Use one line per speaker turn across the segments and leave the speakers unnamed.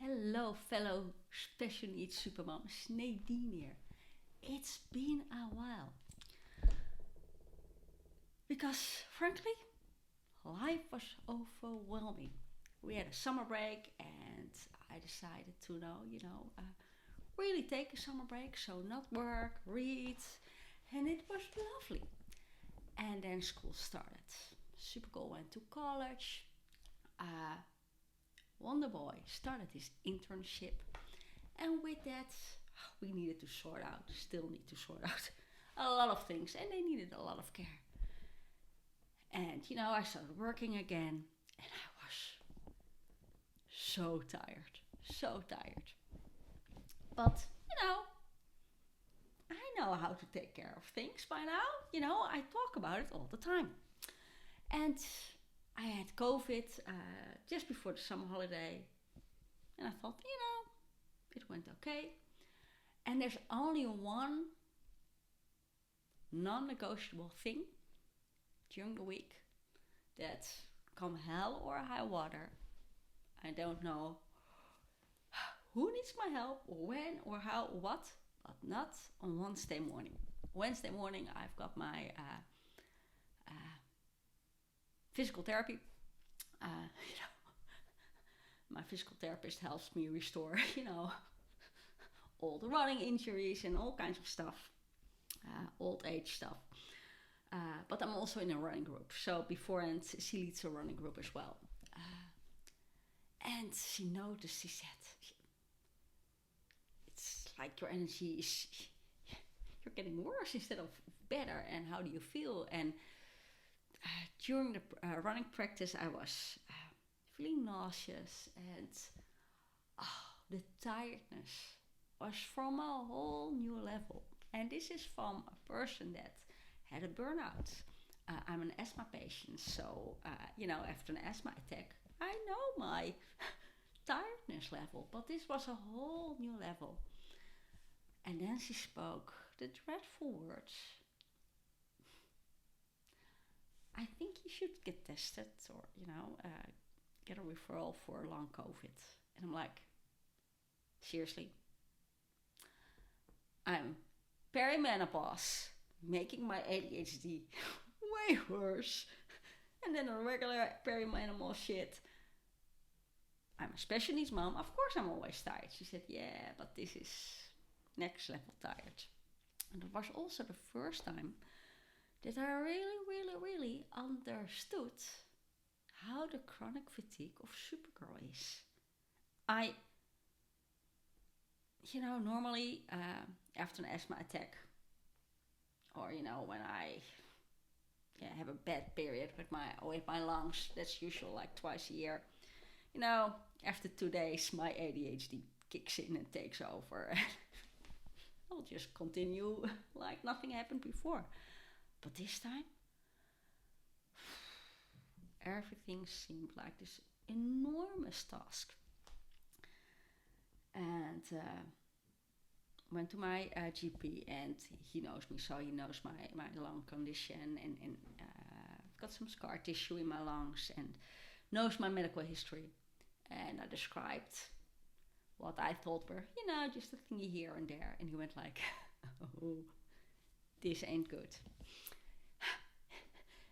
Hello, fellow special needs supermoms. Nadine here. It's been a while. Because, frankly, life was overwhelming. We had a summer break, and I decided to really take a summer break. So, not work, read, and it was lovely. And then school started. Supergirl went to college. Uh, Wonder Boy started his internship, and with that, we needed to still need to sort out a lot of things, and they needed a lot of care. And I started working again, and I was so tired. But I know how to take care of things by now. I talk about it all the time. And I had COVID just before the summer holiday, and I thought, it went okay. And there's only one non-negotiable thing during the week that, come hell or high water, I don't know who needs my help or when or how or what, but not on Wednesday morning. Wednesday morning, I've got my physical therapy. My physical therapist helps me restore, all the running injuries and all kinds of stuff, old age stuff. But I'm also in a running group. So beforehand, she leads a running group as well. And she noticed, she said, it's like your energy is, you're getting worse instead of better. And how do you feel? And during the running practice, I was feeling nauseous, and the tiredness was from a whole new level. And this is from a person that had a burnout. I'm an asthma patient, so after an asthma attack, I know my tiredness level, but this was a whole new level. And then she spoke the dreadful words, I think you should get tested or, get a referral for long COVID. And I'm like, seriously? I'm perimenopause, making my ADHD way worse. And then a regular perimenopause shit. I'm a special needs mom. Of course I'm always tired. She said, yeah, but this is next level tired. And it was also the first time that I really understood how the chronic fatigue of Supergirl is. Normally after an asthma attack, or when I have a bad period with my lungs, that's usual like twice a year. After 2 days, my ADHD kicks in and takes over. I'll just continue like nothing happened before. But this time, everything seemed like this enormous task. And went to my GP, and he knows me, so he knows my lung condition, and I've got some scar tissue in my lungs, and knows my medical history. And I described what I thought were, just a thingy here and there. And he went like, oh, this ain't good.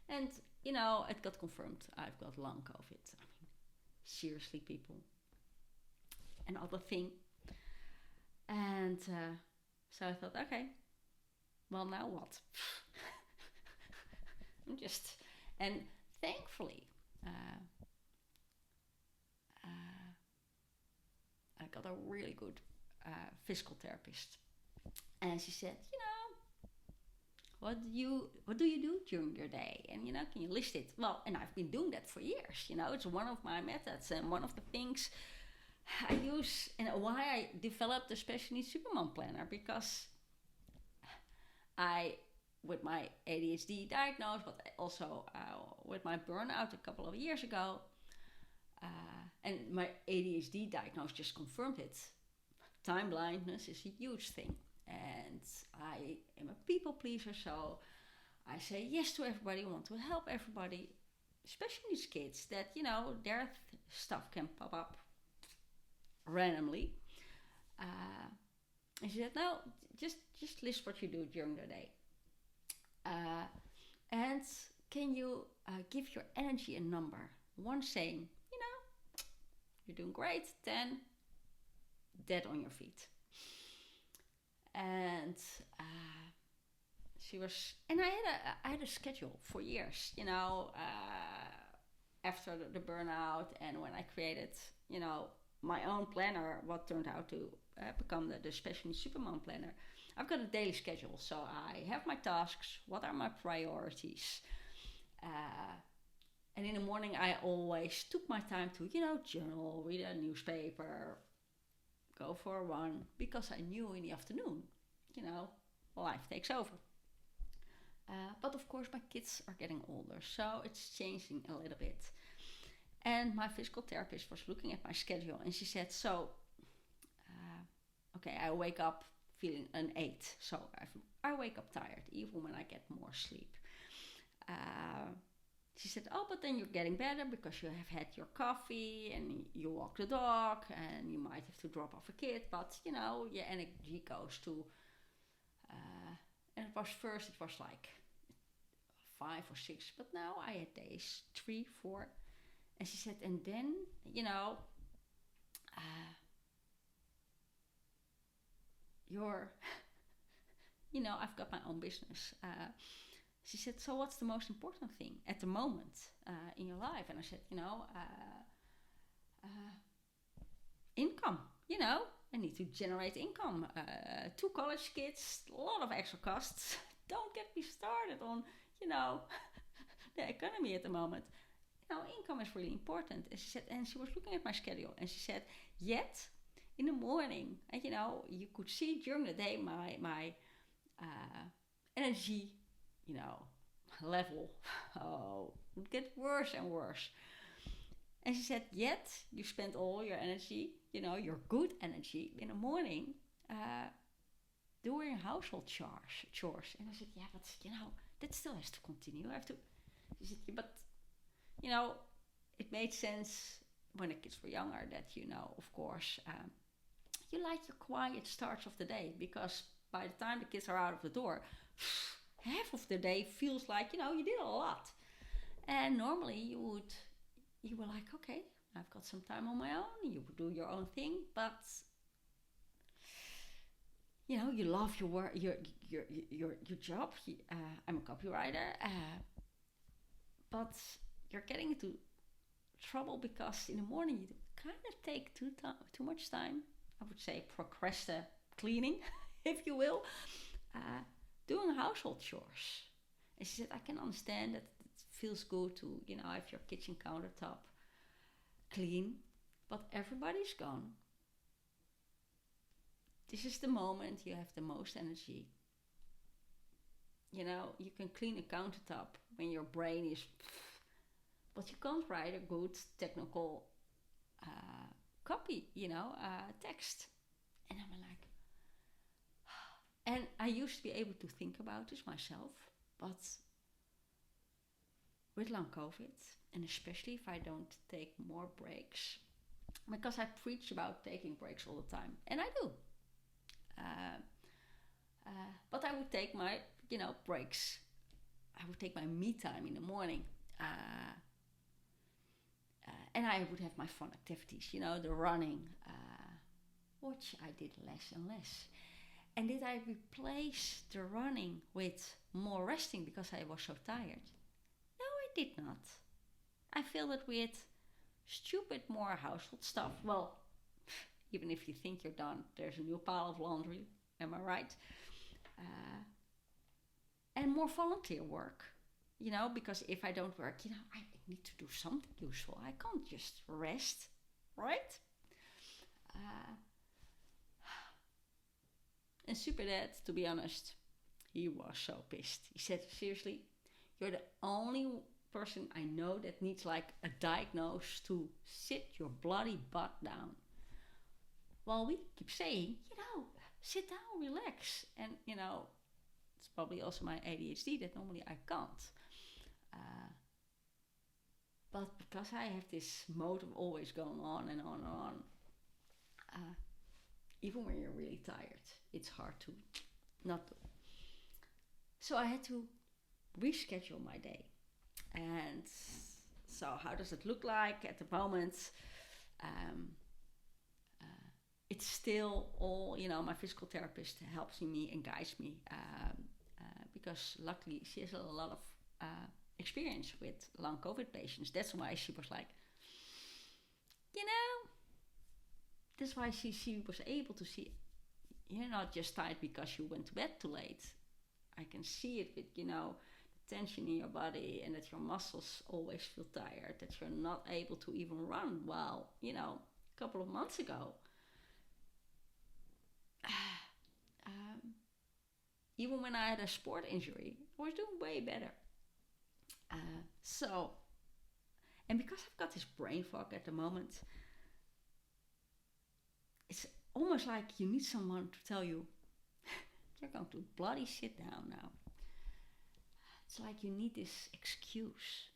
And, it got confirmed. I've got long COVID. I mean, seriously, people. Another thing. And so I thought, okay, well, now what? And thankfully, I got a really good physical therapist. And she said, what do you do during your day? And, can you list it? Well, and I've been doing that for years. It's one of my methods and one of the things I use, and why I developed the Special Needs Supermom Planner, because with my ADHD diagnose, but also with my burnout a couple of years ago, and my ADHD diagnose just confirmed it. Time blindness is a huge thing. And I am a people pleaser, so I say yes to everybody, want to help everybody, especially these kids that, their stuff can pop up randomly. Uh, and she said, no, just list what you do during the day. And can you give your energy a number? One saying, you're doing great. 10, dead on your feet. And she was, and I had a schedule for years, after the burnout, and when I created, my own planner, what turned out to become the special Supermom planner. I've got a daily schedule, so I have my tasks. What are my priorities? And in the morning, I always took my time to, journal, read a newspaper, go for a run, because I knew in the afternoon, life takes over. But of course, my kids are getting older, so it's changing a little bit. And my physical therapist was looking at my schedule, and she said, so, okay, I wake up feeling an 8, so I wake up tired, even when I get more sleep. She said, oh, but then you're getting better because you have had your coffee and you walk the dog and you might have to drop off a kid, but, your energy goes to, and it was like 5 or 6, but now I had days 3, 4. And she said, and then, I've got my own business. She said, so what's the most important thing at the moment in your life? And I said, income, I need to generate income. 2 college kids, a lot of extra costs. Don't get me started on, the economy at the moment. Income is really important. And she said, and she was looking at my schedule, and she said, yet in the morning, and you could see during the day my energy, level would get worse and worse. And she said, yet you spend all your energy, your good energy in the morning doing household chores. And I said, yeah, but that still has to continue. I have to. She said, yeah, but it made sense when the kids were younger that, of course, you like your quiet starts of the day, because by the time the kids are out of the door, half of the day feels like, you did a lot. And normally you were like, okay, I've got some time on my own, you do your own thing, but you love your work, your job. I'm a copywriter, but you're getting into trouble because in the morning you kind of take too much time. I would say procrastinate cleaning, if you will, doing household chores. And she said, I can understand that it feels good to, have your kitchen countertop clean, but everybody's gone. This is the moment you have the most energy. You can clean a countertop when your brain is, but you can't write a good technical copy, text. And I'm like, and I used to be able to think about this myself, but with long COVID, and especially if I don't take more breaks, because I preach about taking breaks all the time, and I do. But I would take my, breaks. I would take my me time in the morning. And I would have my fun activities, the running, which I did less and less. And did I replace the running with more resting because I was so tired? No, I did not. I filled it with stupid more household stuff. Well, even if you think you're done, there's a new pile of laundry. Am I right? And more volunteer work. Because if I don't work, I need to do something useful. I can't just rest, right? And Super Dad, to be honest, he was so pissed. He said, seriously, you're the only person I know that needs like a diagnose to sit your bloody butt down. Well, we keep saying, sit down, relax. And, it's probably also my ADHD that normally I can't. But because I have this mode of always going on and on and on, Uh, Even when you're really tired, it's hard to not do. So I had to reschedule my day. And so, how does it look like at the moment? Um, it's still all, my physical therapist helps me and guides me because luckily she has a lot of experience with long COVID patients. That's why she was like, you know, that's why she was able to see you're not just tired because you went to bed too late. I can see it with, the tension in your body and that your muscles always feel tired, that you're not able to even run. Well, a couple of months ago, even when I had a sport injury, I was doing way better. So, and because I've got this brain fog at the moment, it's almost like you need someone to tell you, you're going to bloody sit down now. It's like you need this excuse.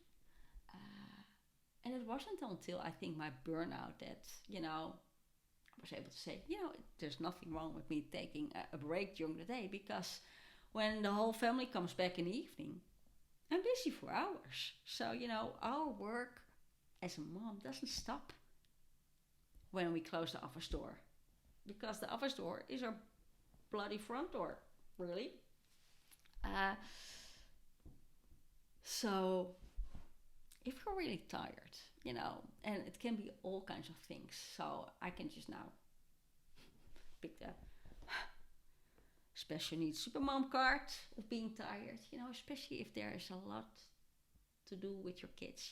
And it wasn't until I think my burnout that, I was able to say, there's nothing wrong with me taking a break during the day, because when the whole family comes back in the evening, I'm busy for hours. So, our work as a mom doesn't stop when we close the office door, because the office door is our bloody front door, really. So if you're really tired, and it can be all kinds of things. So I can just now pick the special needs Supermom card of being tired, especially if there is a lot to do with your kids,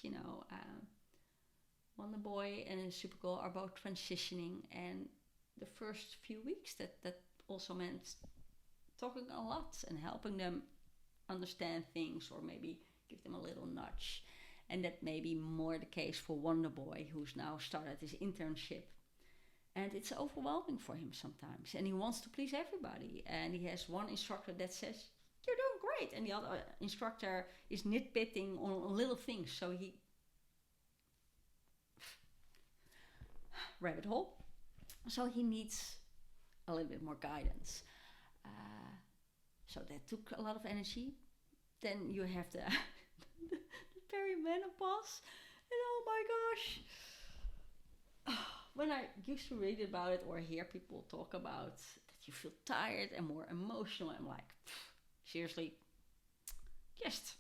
Wonder Boy and Supergirl are both transitioning, and the first few weeks that also meant talking a lot and helping them understand things, or maybe give them a little nudge. And that may be more the case for Wonder Boy, who's now started his internship. And it's overwhelming for him sometimes. And he wants to please everybody. And he has one instructor that says, you're doing great. And the other instructor is nitpicking on little things. So he... rabbit hole. So he needs a little bit more guidance. So that took a lot of energy. Then you have the perimenopause, and oh my gosh, when I used to read about it or hear people talk about that you feel tired and more emotional, I'm like, seriously, just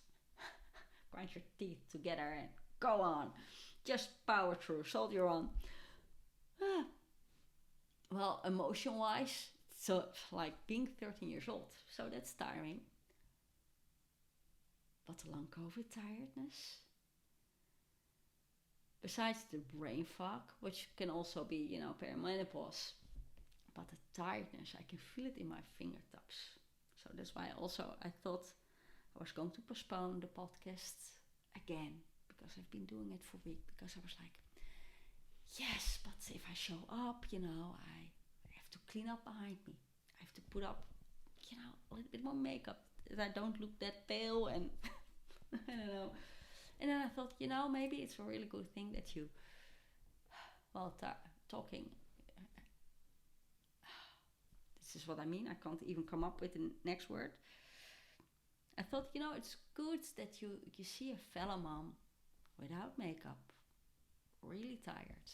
grind your teeth together and go on, just power through, soldier on. Well, emotion wise, so like being 13 years old, so that's tiring. But the long COVID tiredness, besides the brain fog, which can also be, perimenopause, but the tiredness, I can feel it in my fingertips. So that's why I thought I was going to postpone the podcast again, because I've been doing it for a week, because I was like, yes, but if I show up, I have to clean up behind me. I have to put up, a little bit more makeup, that I don't look that pale, and I don't know. And then I thought, maybe it's a really good thing that you, talking, this is what I mean, I can't even come up with the next word. I thought, it's good that you see a fellow mom without makeup, really tired.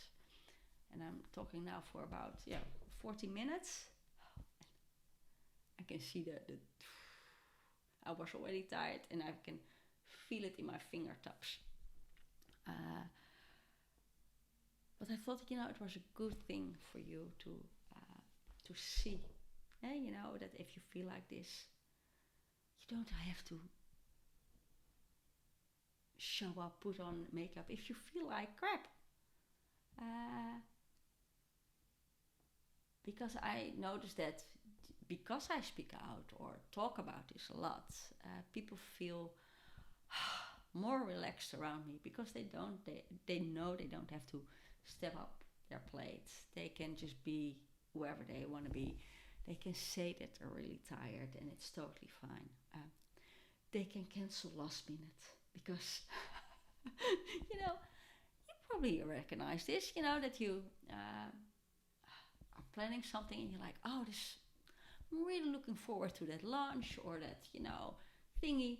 And I'm talking now for about 40 minutes. I can see the I was already tired, and I can feel it in my fingertips. But I thought, it was a good thing for you to see, that if you feel like this, you don't have to show up, put on makeup if you feel like crap. Because I noticed that because I speak out or talk about this a lot, people feel more relaxed around me, because they know they don't have to step up their plate. They can just be whoever they want to be. They can say that they're really tired, and it's totally fine. They can cancel last minute, because you probably recognize this, that you planning something and you're like, oh, this, I'm really looking forward to that lunch or that, thingy.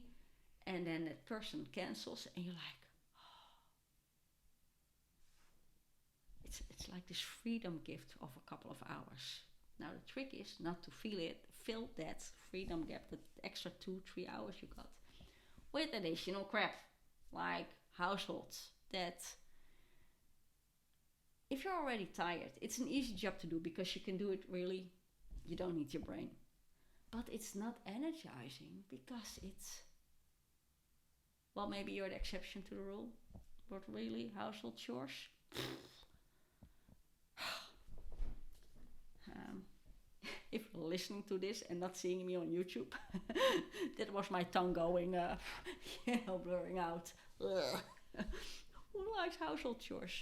And then that person cancels and you're like, it's like this freedom gift of a couple of hours. Now the trick is not to fill that freedom gap, the extra 2-3 hours you got, with additional crap like households. That if you're already tired, it's an easy job to do because you can do it really. You don't need your brain, but it's not energizing because it's, well, maybe you're the exception to the rule, but really household chores. If you're listening to this and not seeing me on YouTube, that was my tongue going, blurring out. Who likes household chores?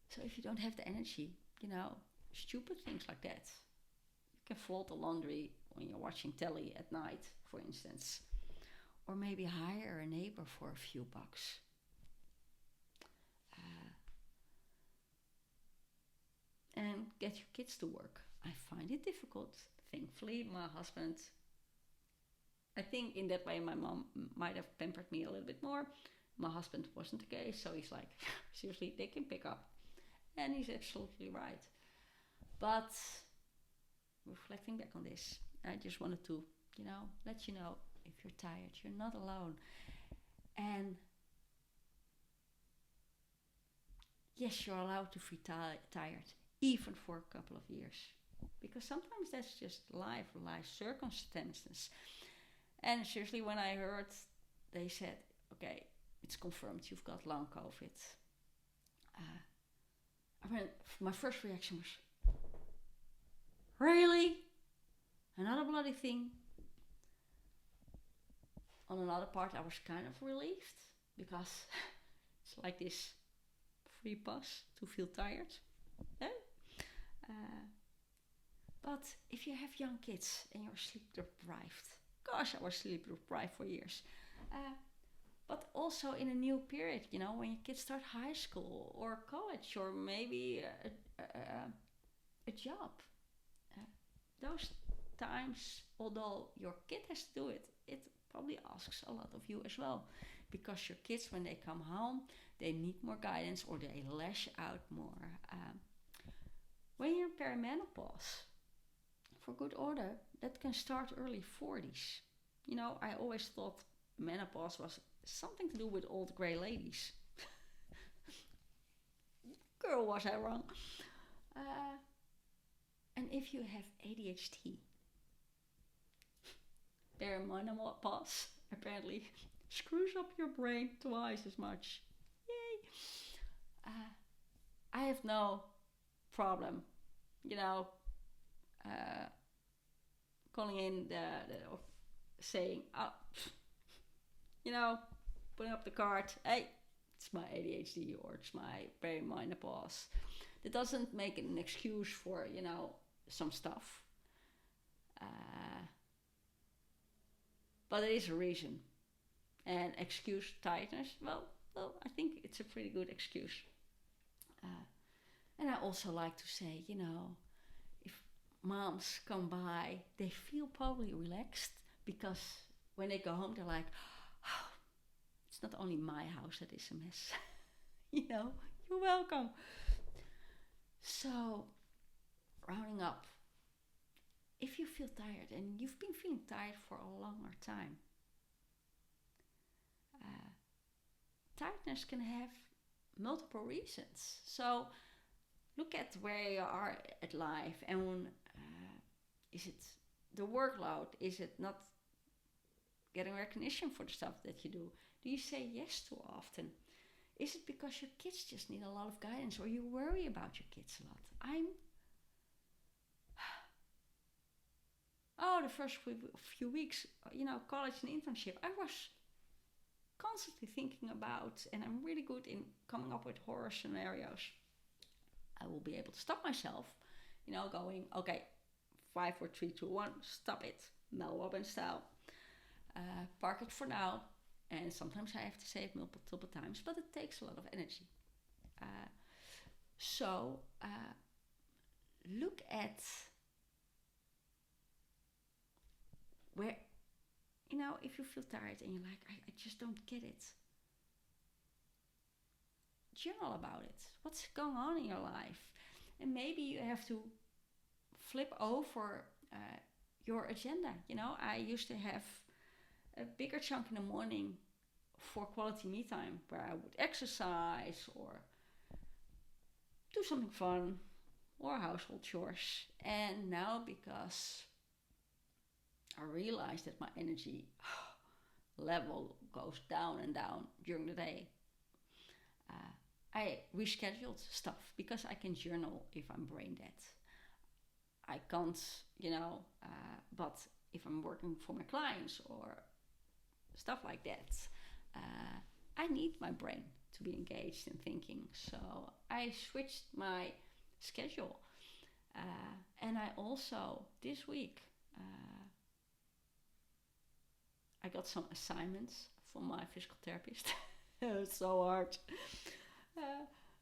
So if you don't have the energy, stupid things like that. You can fold the laundry when you're watching telly at night, for instance. Or maybe hire a neighbor for a few bucks. And get your kids to work. I find it difficult. Thankfully, my husband, I think in that way my mom might have pampered me a little bit more. My husband wasn't the case, so he's like, seriously, they can pick up. And he's absolutely right. But reflecting back on this, I just wanted to, let you know, if you're tired, you're not alone. And yes, you're allowed to feel tired, even for a couple of years. Because sometimes that's just life circumstances. And seriously, when I heard, they said, okay, it's confirmed, you've got long COVID. My first reaction was, really? Another bloody thing? On another part, I was kind of relieved, because it's like this free pass to feel tired. Yeah? But if you have young kids and you're sleep deprived, gosh, I was sleep deprived for years. But also in a new period, when your kids start high school or college or maybe a job. Those times, although your kid has to do it, it probably asks a lot of you as well. Because your kids, when they come home, they need more guidance or they lash out more. When you're in perimenopause, for good order, that can start early 40s. I always thought menopause was something to do with old grey ladies. Girl, was I wrong. And if you have ADHD, perimenopause apparently screws up your brain twice as much. Yay! I have no problem, calling in or saying, putting up the card, hey, it's my ADHD or it's my perimenopause. That doesn't make it an excuse for, some stuff. But it is a reason. And excuse tiredness, well, I think it's a pretty good excuse. And I also like to say, if moms come by, they feel probably relaxed because when they go home, they're like, oh, it's not only my house that is a mess. You're welcome. So, rounding up, if you feel tired and you've been feeling tired for a longer time, tiredness can have multiple reasons. So, look at where you are at life and is it the workload? Is it not getting recognition for the stuff that you do? Do you say yes too often? Is it because your kids just need a lot of guidance or you worry about your kids a lot? The first few weeks, college and internship, I was constantly thinking about, and I'm really good in coming up with horror scenarios. I will be able to stop myself, going, okay, 5, 4, 3, 2, 1, stop it, Mel Robbins style. Park it for now, and sometimes I have to say it multiple times, but it takes a lot of energy. So look at where, if you feel tired and you're like, I just don't get it. Journal about it. What's going on in your life? And maybe you have to flip over your agenda. I used to have a bigger chunk in the morning for quality me time where I would exercise or do something fun or household chores. And now, because I realize that my energy level goes down and down during the day, I rescheduled stuff because I can journal if I'm brain dead. I can't, but if I'm working for my clients or stuff like that, I need my brain to be engaged in thinking. So I switched my schedule. And I also, this week, I got some assignments from my physical therapist. It was so hard.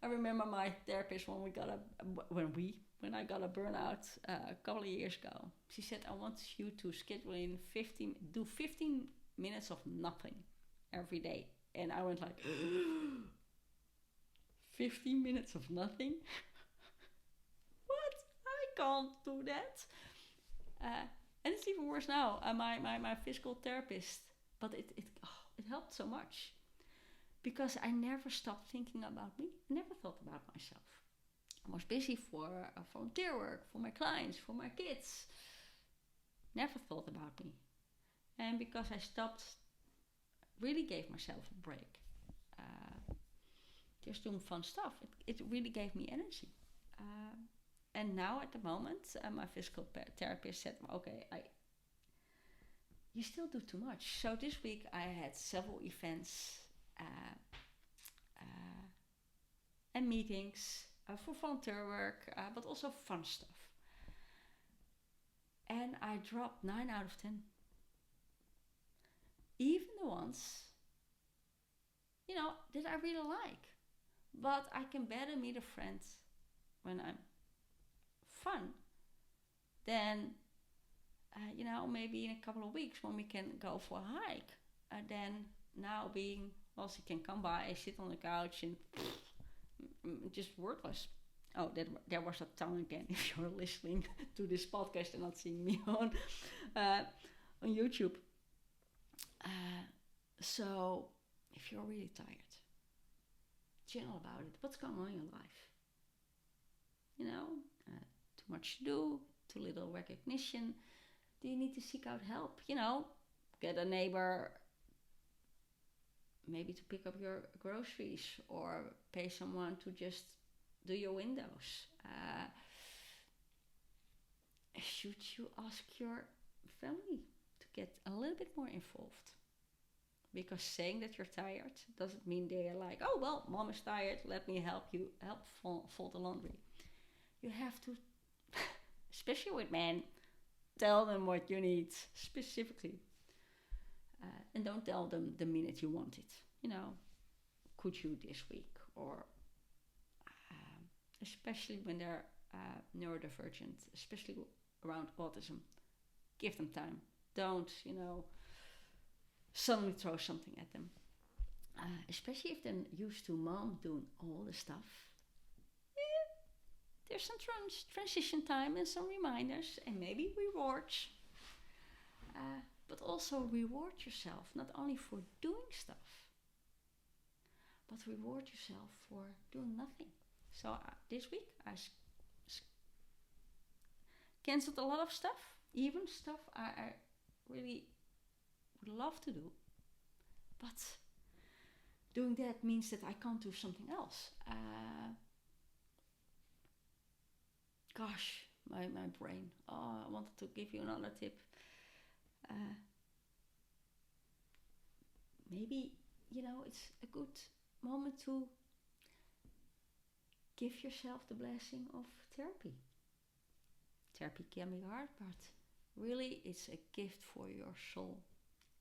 I remember my therapist when I got a burnout a couple of years ago. She said, I want you to schedule in 15 minutes of nothing every day. And I went like, 15 minutes of nothing? What? I can't do that. And it's even worse now. My physical therapist, but it helped so much. Because I never stopped thinking about me. I never thought about myself. I was busy for volunteer work, for my clients, for my kids. Never thought about me. And because I stopped, really gave myself a break. Just doing fun stuff. It really gave me energy. And now at the moment, my physical therapist said, okay, you still do too much. So this week I had several events and meetings for volunteer work, but also fun stuff. And I dropped 9 out of 10. Even the ones, that I really like. But I can better meet a friend when I'm fun than, maybe in a couple of weeks when we can go for a hike. Then now being, well, she can come by, sit on the couch and just worthless. Oh, there was that tongue again. If you're listening to this podcast and not seeing me on YouTube. So if you're really tired, journal about it. What's going on in your life? Too much to do, too little recognition. Do you need to seek out help? Get a neighbor, maybe to pick up your groceries, or pay someone to just do your windows. Should you ask your family to get a little bit more involved? Because saying that you're tired doesn't mean they're like, oh, well, mom is tired, let me help fold the laundry. You have to, especially with men, tell them what you need specifically. And don't tell them the minute you want it. Could you this week? Or especially when they're neurodivergent, especially around autism, give them time. Don't, suddenly throw something at them. Especially if they're used to mom doing all the stuff. There's some transition time and some reminders and maybe rewards. But also reward yourself, not only for doing stuff, but reward yourself for doing nothing. So this week I cancelled a lot of stuff, even stuff I really would love to do. But doing that means that I can't do something else. Gosh, my brain. Oh, I wanted to give you another tip. Maybe, it's a good moment to give yourself the blessing of therapy. Therapy can be hard, but really it's a gift for your soul.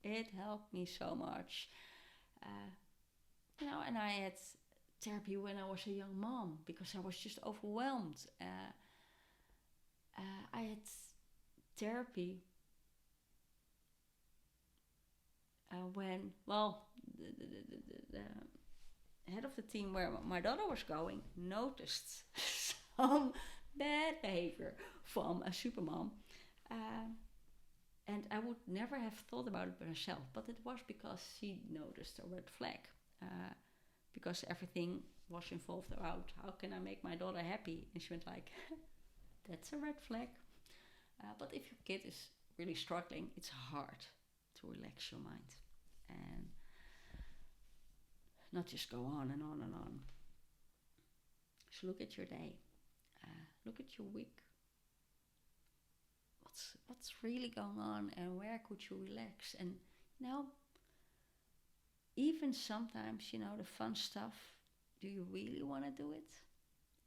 It helped me so much. And I had therapy when I was a young mom because I was just overwhelmed. I had therapy when, well, the head of the team where my daughter was going noticed some bad behavior from a supermom. Uh, and I would never have thought about it by myself, but it was because she noticed a red flag. Because everything was involved about how can I make my daughter happy, and she went like, that's a red flag. But if your kid is really struggling, it's hard to relax your mind and not just go on and on and on. So look at your day, look at your week. What's really going on, and where could you relax? And even sometimes, the fun stuff, do you really want to do it?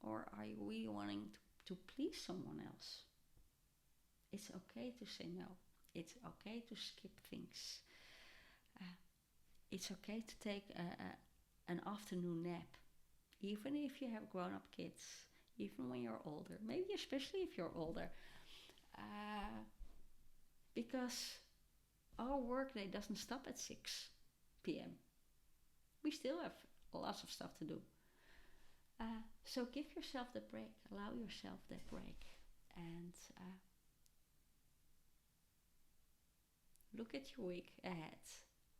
Or are you really wanting to please someone else? It's okay to say no. It's okay to skip things. It's okay to take an afternoon nap, even if you have grown-up kids, even when you're older, maybe especially if you're older. Because our workday doesn't stop at 6 p.m. We still have lots of stuff to do. So give yourself the break, allow yourself that break, and look at your week ahead,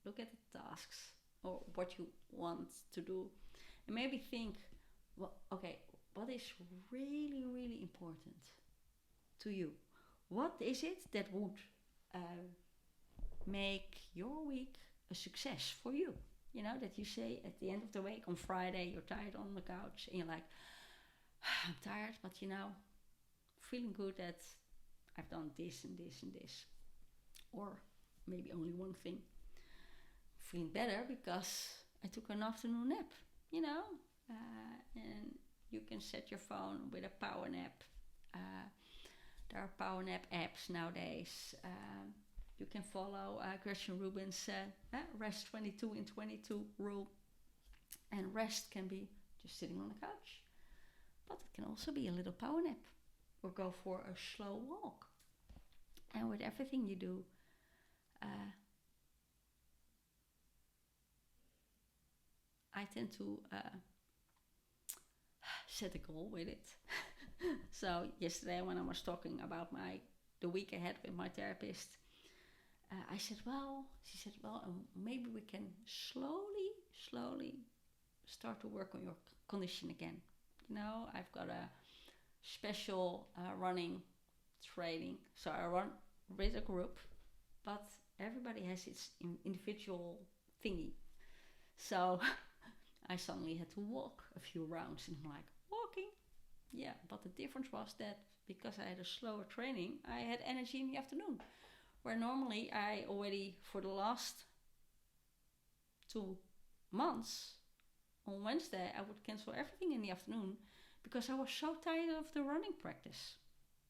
look at the tasks or what you want to do, and maybe think, well, okay, what is really, really important to you? What is it that would make your week a success for you? That you say at the end of the week on Friday, you're tired on the couch and you're like, I'm tired, but feeling good that I've done this and this and this. Or maybe only one thing. Feeling better because I took an afternoon nap, and you can set your phone with a power nap. There are power nap apps nowadays. You can follow Gretchen Rubin's rest 22 in 22 rule. And rest can be just sitting on the couch. But it can also be a little power nap. Or go for a slow walk. And with everything you do, I tend to set a goal with it. So yesterday when I was talking about the week ahead with my therapist, I said, she said, maybe we can slowly start to work on your condition again. I've got a special running training. So I run with a group, but everybody has its individual thingy. So I suddenly had to walk a few rounds, and I'm like, walking? Yeah, but the difference was that because I had a slower training, I had energy in the afternoon. Where normally I already, for the last 2 months, on Wednesday, I would cancel everything in the afternoon because I was so tired of the running practice.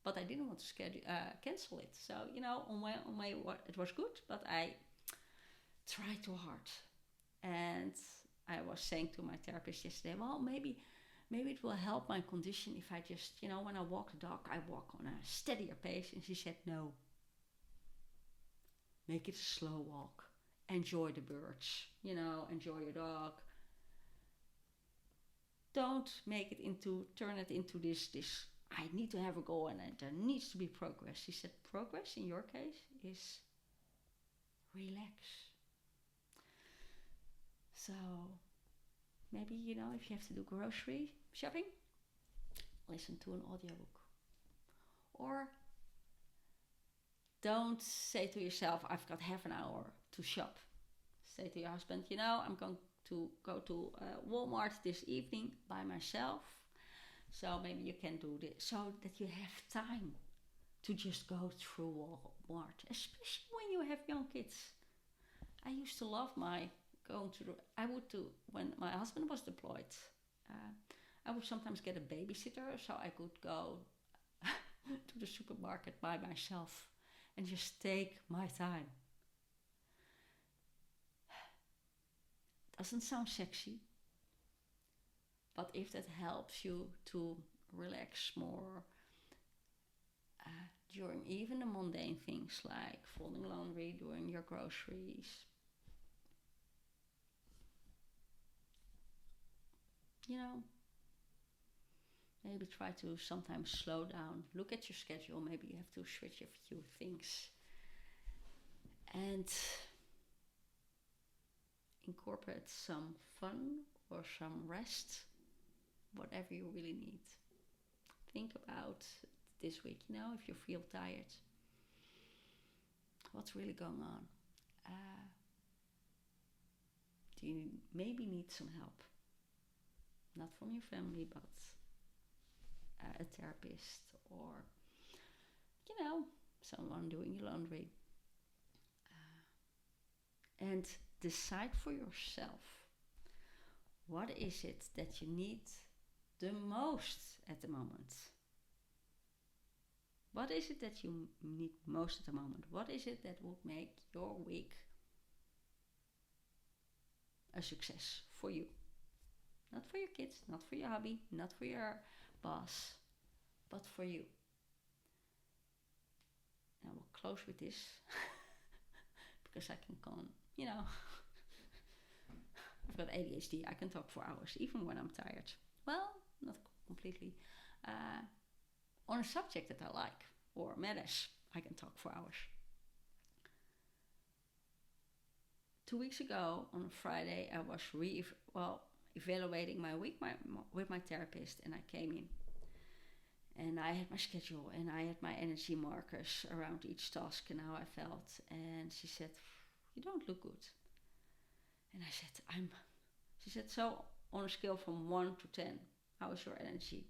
But I didn't want to cancel it. So, on my it was good, but I tried too hard. And I was saying to my therapist yesterday, maybe it will help my condition if I just, when I walk the dog, I walk on a steadier pace. And she said, no. Make it a slow walk. Enjoy the birds, enjoy your dog. Don't turn it into this, I need to have a goal and there needs to be progress. She said, progress in your case is relax. So maybe, if you have to do grocery shopping, listen to an audiobook. Or don't say to yourself, I've got half an hour to shop. Say to your husband, I'm going to go to Walmart this evening by myself. So maybe you can do this so that you have time to just go through Walmart, especially when you have young kids. I used to love when my husband was deployed. I would sometimes get a babysitter so I could go to the supermarket by myself and just take my time. Doesn't sound sexy, But if that helps you to relax more during even the mundane things like folding laundry, doing your groceries, maybe try to sometimes slow down, look at your schedule, maybe you have to switch a few things, and incorporate some fun or some rest, whatever you really need. Think about this week, if you feel tired, what's really going on? Do you maybe need some help? Not from your family, but a therapist or, someone doing your laundry. And decide for yourself, what is it that you need the most at the moment? What is it that you need most at the moment? What is it that would make your week a success for you? Not for your kids, not for your hubby, not for your boss, but for you. Now we'll close with this because I can I've got ADHD, I can talk for hours, even when I'm tired. Well, not completely. On a subject that I like or matters, I can talk for hours. 2 weeks ago, on a Friday, I was evaluating my week with my therapist, and I came in. And I had my schedule, and I had my energy markers around each task and how I felt. And she said, "You don't look good." And I said, She said, "So on a scale from 1 to 10, how is your energy?"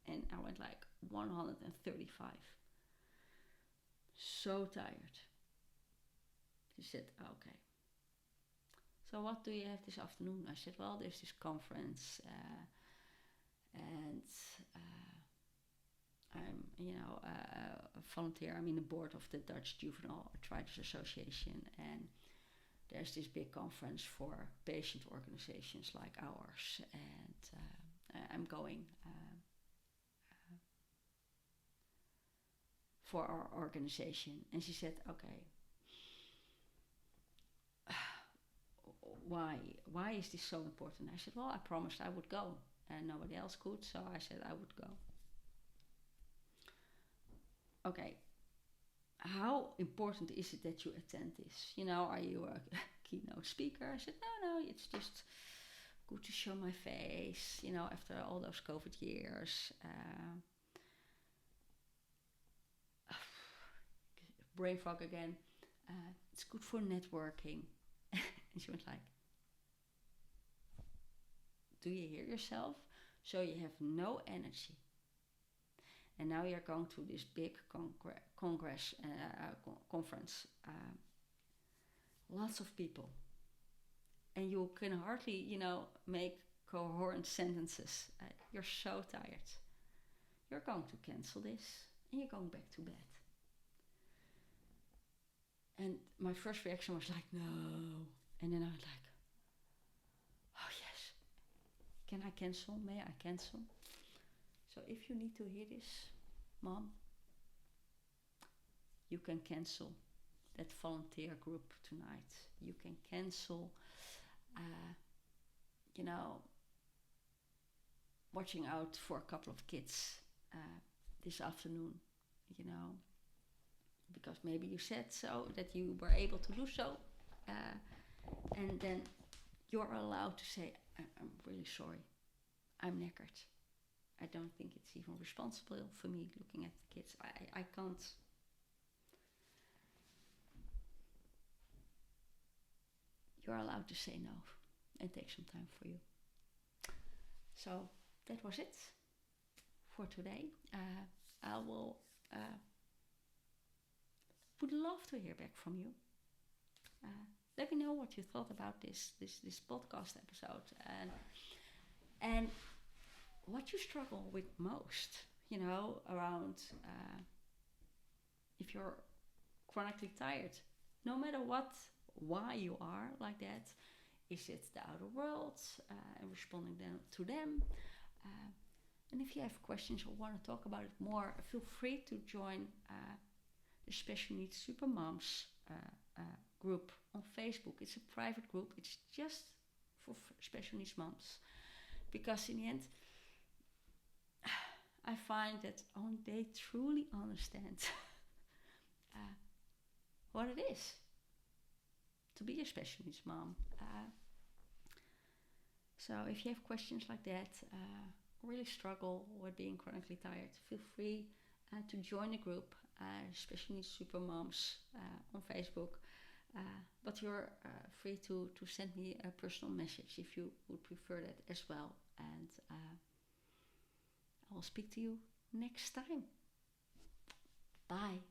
And I went like 135. So tired. She said, "Okay. So what do you have this afternoon?" I said, "Well, there's this conference and I'm, a volunteer. I'm in the board of the Dutch Juvenile Arthritis Association, and there's this big conference for patient organizations like ours, and I'm going for our organization." And she said, "Okay, why is this so important?" I said, "Well, I promised I would go, and nobody else could, so I said I would go." "Okay, how important is it that you attend this? Are you a keynote speaker?" I said, no, it's just good to show my face, after all those COVID years. Brain fog again. It's good for networking." And she went like, "Do you hear yourself? So you have no energy. And now you're going to this big conference, lots of people, and you can hardly, make coherent sentences. You're so tired. You're going to cancel this, and you're going back to bed." And my first reaction was like, "No." And then I was like, "Oh yes, can I cancel? May I cancel?" So if you need to hear this, Mom, you can cancel that volunteer group tonight. You can cancel, watching out for a couple of kids this afternoon, because maybe you said so, that you were able to do so. And then you're allowed to say, I'm really sorry. I'm knackered. I don't think it's even responsible for me looking at the kids. I can't." You're allowed to say no and take some time for you. So that was it for today. Would love to hear back from you. Let me know what you thought about this podcast episode, and what you struggle with most, around if you're chronically tired, no matter why you are like that. Is it the outer world and responding to them? And if you have questions or want to talk about it more, feel free to join the Special Needs Supermoms group on Facebook. It's a private group. It's just for special needs moms. Because in the end, I find that they truly understand what it is to be a special needs mom. So if you have questions like that, really struggle with being chronically tired, feel free to join the group, Special Needs Supermoms on Facebook. But you're free to send me a personal message if you would prefer that as well. And I will speak to you next time. Bye.